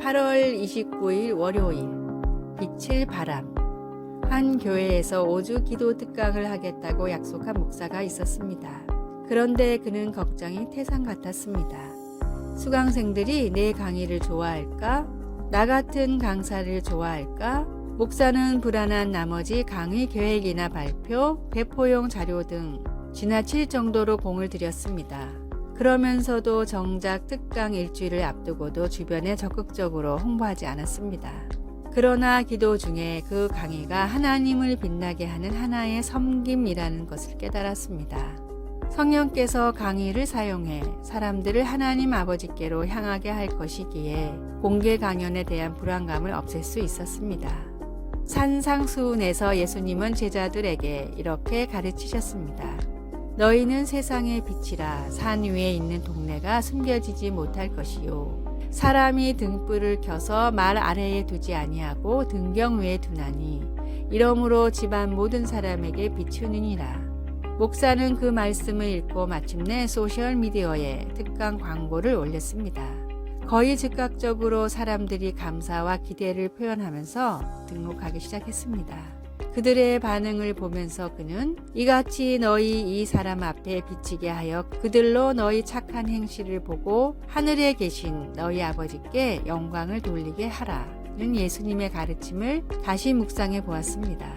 8월 29일 월요일 빛을 바람. 한 교회에서 5주 기도 특강을 하겠다고 약속한 목사가 있었습니다. 그런데 그는 걱정이 태산 같았습니다. 수강생들이 내 강의를 좋아할까? 나 같은 강사를 좋아할까? 목사는 불안한 나머지 강의 계획이나 발표, 배포용 자료 등 지나칠 정도로 공을 들였습니다. 그러면서도 정작 특강 일주일을 앞두고도 주변에 적극적으로 홍보하지 않았습니다. 그러나 기도 중에 그 강의가 하나님을 빛나게 하는 하나의 섬김이라는 것을 깨달았습니다. 성령께서 강의를 사용해 사람들을 하나님 아버지께로 향하게 할 것이기에 공개 강연에 대한 불안감을 없앨 수 있었습니다. 산상수훈에서 예수님은 제자들에게 이렇게 가르치셨습니다. 너희는 세상의 빛이라. 산 위에 있는 동네가 숨겨지지 못할 것이요 사람이 등불을 켜서 말 아래에 두지 아니하고 등경 위에 두나니 이러므로 집안 모든 사람에게 비추느니라. 목사는 그 말씀을 읽고 마침내 소셜미디어에 특강 광고를 올렸습니다. 거의 즉각적으로 사람들이 감사와 기대를 표현하면서 등록하기 시작했습니다. 그들의 반응을 보면서 그는 이같이 너희 이 사람 앞에 비치게 하여 그들로 너희 착한 행실을 보고 하늘에 계신 너희 아버지께 영광을 돌리게 하라는 예수님의 가르침을 다시 묵상해 보았습니다.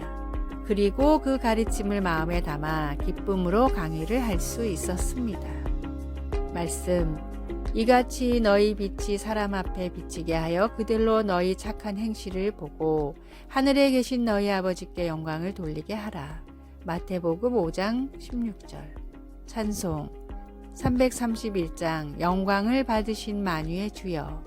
그리고 그 가르침을 마음에 담아 기쁨으로 강의를 할 수 있었습니다. 말씀. 이같이 너희 빛이 사람 앞에 비치게 하여 그들로 너희 착한 행실을 보고 하늘에 계신 너희 아버지께 영광을 돌리게 하라. 마태복음 5장 16절. 찬송 331장 영광을 받으신 만유의 주여.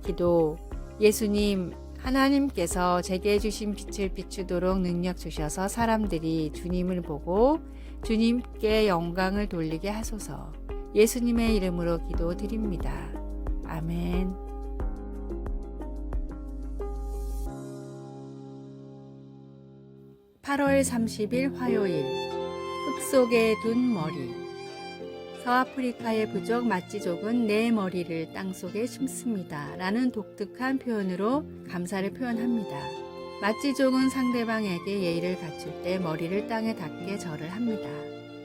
기도. 예수님, 하나님께서 제게 주신 빛을 비추도록 능력 주셔서 사람들이 주님을 보고 주님께 영광을 돌리게 하소서. 예수님의 이름으로 기도드립니다. 아멘. (8월 30일) 화요일. 흙 속에 둔 머리. 서아프리카의 부족 마찌족은 내 머리를 땅속에 심습니다 라는 독특한 표현으로 감사를 표현합니다. 마찌족은 상대방에게 예의를 갖출 때 머리를 땅에 닿게 절을 합니다.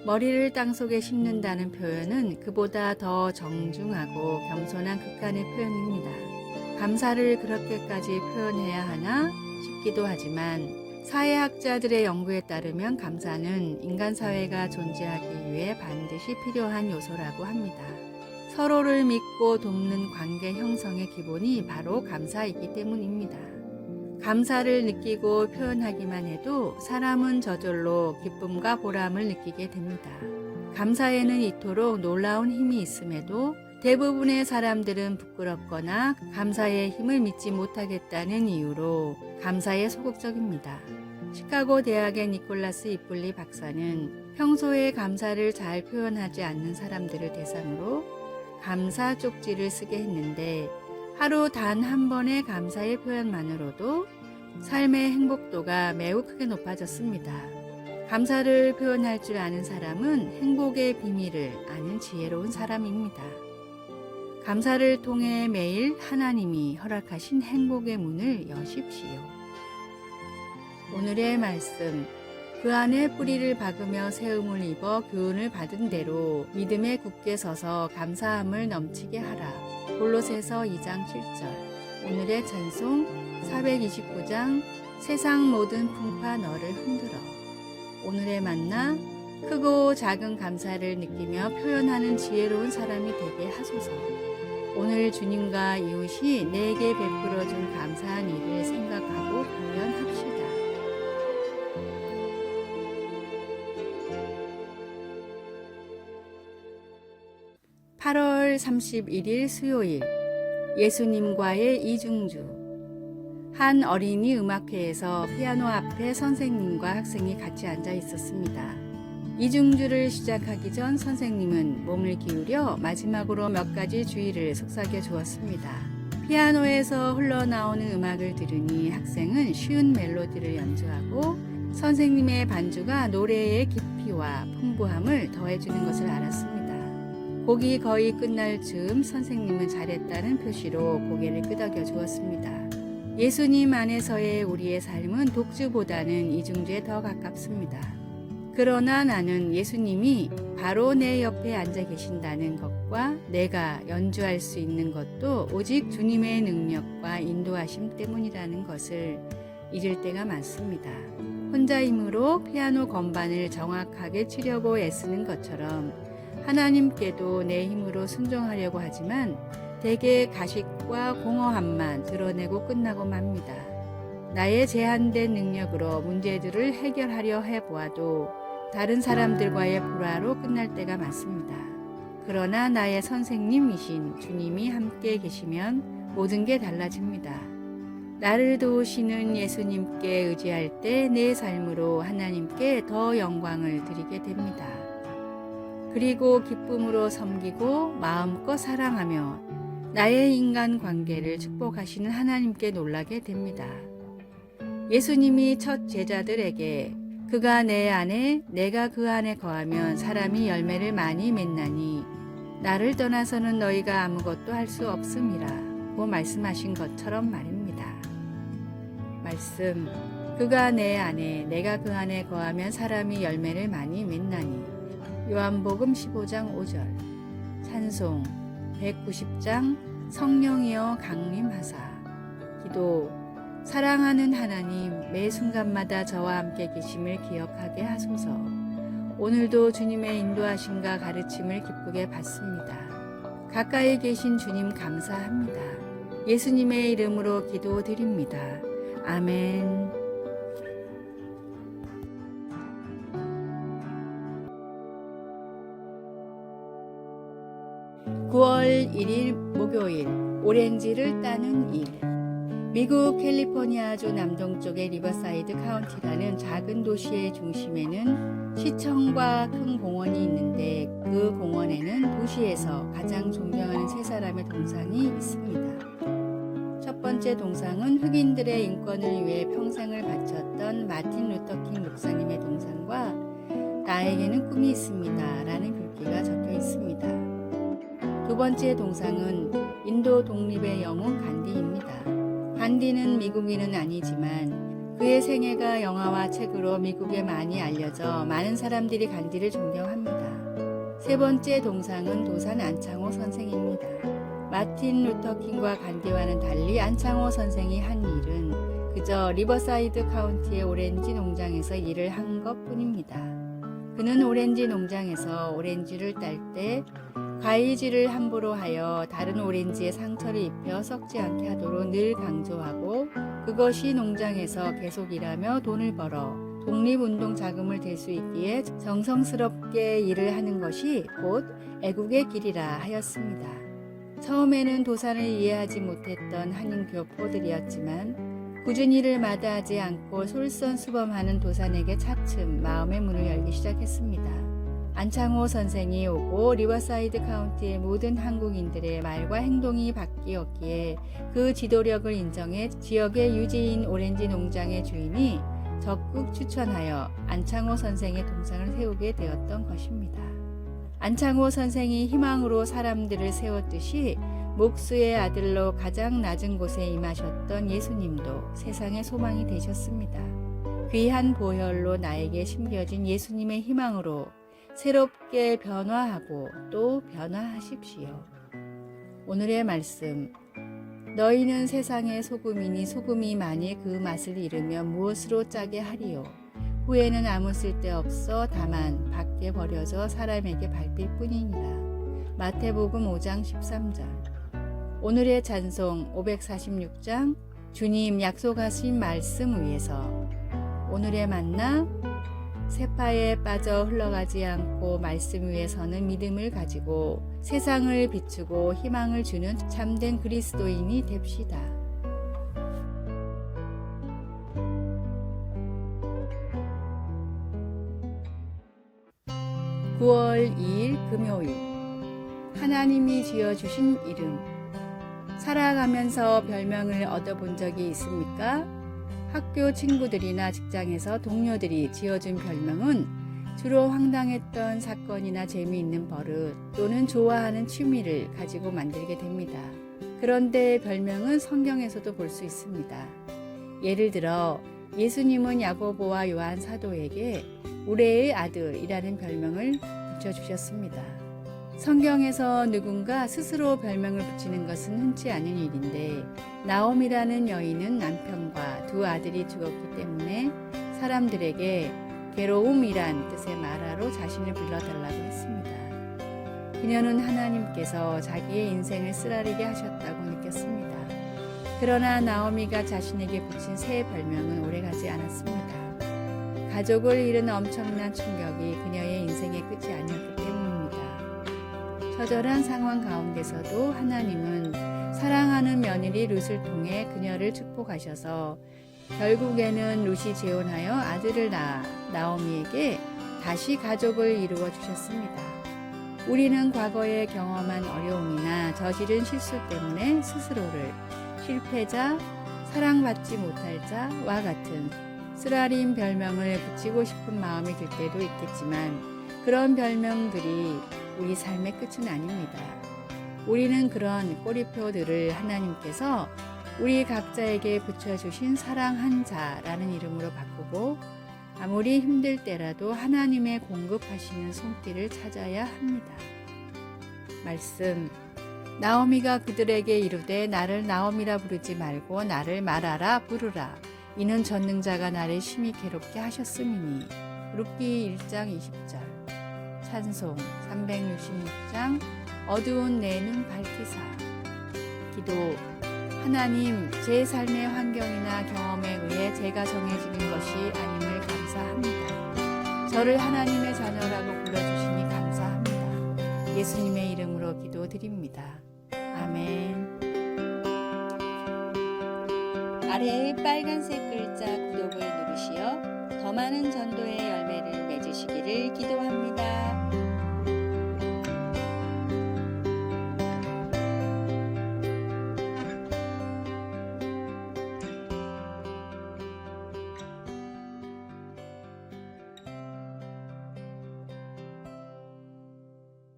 머리를 땅속에 심는다는 표현은 그보다 더 정중하고 겸손한 극한의 표현입니다. 감사를 그렇게까지 표현해야 하나 싶기도 하지만 사회학자들의 연구에 따르면 감사는 인간 사회가 존재하기 위해 반드시 필요한 요소라고 합니다. 서로를 믿고 돕는 관계 형성의 기본이 바로 감사이기 때문입니다. 감사를 느끼고 표현하기만 해도 사람은 저절로 기쁨과 보람을 느끼게 됩니다. 감사에는 이토록 놀라운 힘이 있음에도 대부분의 사람들은 부끄럽거나 감사의 힘을 믿지 못하겠다는 이유로 감사에 소극적입니다. 시카고 대학의 니콜라스 이플리 박사는 평소에 감사를 잘 표현하지 않는 사람들을 대상으로 감사 쪽지를 쓰게 했는데 하루 단 한 번의 감사의 표현만으로도 삶의 행복도가 매우 크게 높아졌습니다. 감사를 표현할 줄 아는 사람은 행복의 비밀을 아는 지혜로운 사람입니다. 감사를 통해 매일 하나님이 허락하신 행복의 문을 여십시오. 오늘의 말씀. 그 안에 뿌리를 박으며 세움을 입어 교훈을 받은 대로 믿음에 굳게 서서 감사함을 넘치게 하라. 골로새서 2장 7절. 오늘의 찬송 429장 세상 모든 풍파 너를 흔들어. 오늘의 만나. 크고 작은 감사를 느끼며 표현하는 지혜로운 사람이 되게 하소서. 오늘 주님과 이웃이 내게 베풀어준 감사한 일을 생각하고 표현합시다. 8월 31일 수요일. 예수님과의 이중주. 한 어린이 음악회에서 피아노 앞에 선생님과 학생이 같이 앉아 있었습니다. 이중주를 시작하기 전 선생님은 몸을 기울여 마지막으로 몇 가지 주의를 속삭여 주었습니다. 피아노에서 흘러나오는 음악을 들으니 학생은 쉬운 멜로디를 연주하고 선생님의 반주가 노래의 깊이와 풍부함을 더해주는 것을 알았습니다. 곡이 거의 끝날 즈음 선생님은 잘했다는 표시로 고개를 끄덕여 주었습니다. 예수님 안에서의 우리의 삶은 독주보다는 이중주에 더 가깝습니다. 그러나 나는 예수님이 바로 내 옆에 앉아 계신다는 것과 내가 연주할 수 있는 것도 오직 주님의 능력과 인도하심 때문이라는 것을 잊을 때가 많습니다. 혼자 힘으로 피아노 건반을 정확하게 치려고 애쓰는 것처럼 하나님께도 내 힘으로 순종하려고 하지만 대개 가식과 공허함만 드러내고 끝나고 맙니다. 나의 제한된 능력으로 문제들을 해결하려 해보아도 다른 사람들과의 불화로 끝날 때가 많습니다. 그러나 나의 선생님이신 주님이 함께 계시면 모든 게 달라집니다. 나를 도우시는 예수님께 의지할 때 내 삶으로 하나님께 더 영광을 드리게 됩니다. 그리고 기쁨으로 섬기고 마음껏 사랑하며 나의 인간 관계를 축복하시는 하나님께 놀라게 됩니다. 예수님이 첫 제자들에게 그가 내 안에 내가 그 안에 거하면 사람이 열매를 많이 맺나니 나를 떠나서는 너희가 아무것도 할 수 없음이라고 말씀하신 것처럼 말입니다. 말씀, 그가 내 안에 내가 그 안에 거하면 사람이 열매를 많이 맺나니 요한복음 15장 5절 찬송 190장 성령이여 강림하사 기도 사랑하는 하나님 매 순간마다 저와 함께 계심을 기억하게 하소서. 오늘도 주님의 인도하심과 가르침을 기쁘게 받습니다. 가까이 계신 주님 감사합니다. 예수님의 이름으로 기도드립니다. 아멘. 9월 1일 목요일 오렌지를 따는 일. 미국 캘리포니아주 남동쪽의 리버사이드 카운티라는 작은 도시의 중심에는 시청과 큰 공원이 있는데 그 공원에는 도시에서 가장 존경하는 세 사람의 동상이 있습니다. 첫 번째 동상은 흑인들의 인권을 위해 평생을 바쳤던 마틴 루터킹 목사님의 동상과 나에게는 꿈이 있습니다 라는 글귀가 적혀 있습니다. 두 번째 동상은 인도 독립의 영웅 간디입니다. 간디는 미국인은 아니지만 그의 생애가 영화와 책으로 미국에 많이 알려져 많은 사람들이 간디를 존경합니다. 세 번째 동상은 도산 안창호 선생입니다. 마틴 루터킹과 간디와는 달리 안창호 선생이 한 일은 그저 리버사이드 카운티의 오렌지 농장에서 일을 한 것뿐입니다. 그는 오렌지 농장에서 오렌지를 딸 때 가위질을 함부로 하여 다른 오렌지에 상처를 입혀 썩지 않게 하도록 늘 강조하고 그것이 농장에서 계속 일하며 돈을 벌어 독립운동 자금을 댈 수 있기에 정성스럽게 일을 하는 것이 곧 애국의 길이라 하였습니다. 처음에는 도산을 이해하지 못했던 한인 교포들이었지만 꾸준히 일을 마다하지 않고 솔선수범하는 도산에게 차츰 마음의 문을 열기 시작했습니다. 안창호 선생이 오고 리버사이드 카운티의 모든 한국인들의 말과 행동이 바뀌었기에 그 지도력을 인정해 지역의 유지인 오렌지 농장의 주인이 적극 추천하여 안창호 선생의 동상을 세우게 되었던 것입니다. 안창호 선생이 희망으로 사람들을 세웠듯이 목수의 아들로 가장 낮은 곳에 임하셨던 예수님도 세상의 소망이 되셨습니다. 귀한 보혈로 나에게 심겨진 예수님의 희망으로 새롭게 변화하고 또 변화하십시오. 오늘의 말씀. 너희는 세상의 소금이니 소금이 만일 그 맛을 잃으면 무엇으로 짜게 하리요. 후에는 아무 쓸데없어 다만 밖에 버려져 사람에게 밟힐 뿐이니라. 마태복음 5장 13절. 오늘의 찬송 546장 주님 약속하신 말씀 위에서. 오늘의 만나 세파에 빠져 흘러가지 않고 말씀 위에 서는 믿음을 가지고 세상을 비추고 희망을 주는 참된 그리스도인이 됩시다. (9월 2일) 금요일 하나님이 지어주신 이름. 살아가면서 별명을 얻어본 적이 있습니까? 학교 친구들이나 직장에서 동료들이 지어준 별명은 주로 황당했던 사건이나 재미있는 버릇 또는 좋아하는 취미를 가지고 만들게 됩니다. 그런데 별명은 성경에서도 볼 수 있습니다. 예를 들어 예수님은 야고보와 요한 사도에게 우레의 아들이라는 별명을 붙여주셨습니다. 성경에서 누군가 스스로 별명을 붙이는 것은 흔치 않은 일인데 나옴이라는 여인은 남편과 두 아들이 죽었기 때문에 사람들에게 괴로움이란 뜻의 마라로 자신을 불러달라고 했습니다. 그녀는 하나님께서 자기의 인생을 쓰라리게 하셨다고 느꼈습니다. 그러나 나오미가 자신에게 붙인 새 별명은 오래가지 않았습니다. 가족을 잃은 엄청난 충격이 그녀의 인생의 끝이 아니었기 때문입니다. 처절한 상황 가운데서도 하나님은 사랑하는 며느리 룻을 통해 그녀를 축복하셔서 결국에는 룻이 재혼하여 아들을 낳아 나오미에게 다시 가족을 이루어 주셨습니다. 우리는 과거에 경험한 어려움이나 저지른 실수 때문에 스스로를 실패자, 사랑받지 못할 자와 같은 쓰라린 별명을 붙이고 싶은 마음이 들 때도 있겠지만 그런 별명들이 우리 삶의 끝은 아닙니다. 우리는 그런 꼬리표들을 하나님께서 우리 각자에게 붙여주신 사랑한 자라는 이름으로 바꾸고 아무리 힘들 때라도 하나님의 공급하시는 손길을 찾아야 합니다. 말씀 나오미가 그들에게 이르되 나를 나오미라 부르지 말고 나를 마라라 부르라. 이는 전능자가 나를 심히 괴롭게 하셨음이니. 룻기 1장 20절. 찬송 366장 어두운 내 눈 밝히사. 기도 하나님, 제 삶의 환경이나 경험에 의해 제가 정해지는 것이 아님을 감사합니다. 저를 하나님의 자녀라고 불러주시니 감사합니다. 예수님의 이름으로 기도드립니다. 아멘. 아래의 빨간색 글자 구독을 누르시어 더 많은 전도의 열매를 맺으시기를 기도합니다.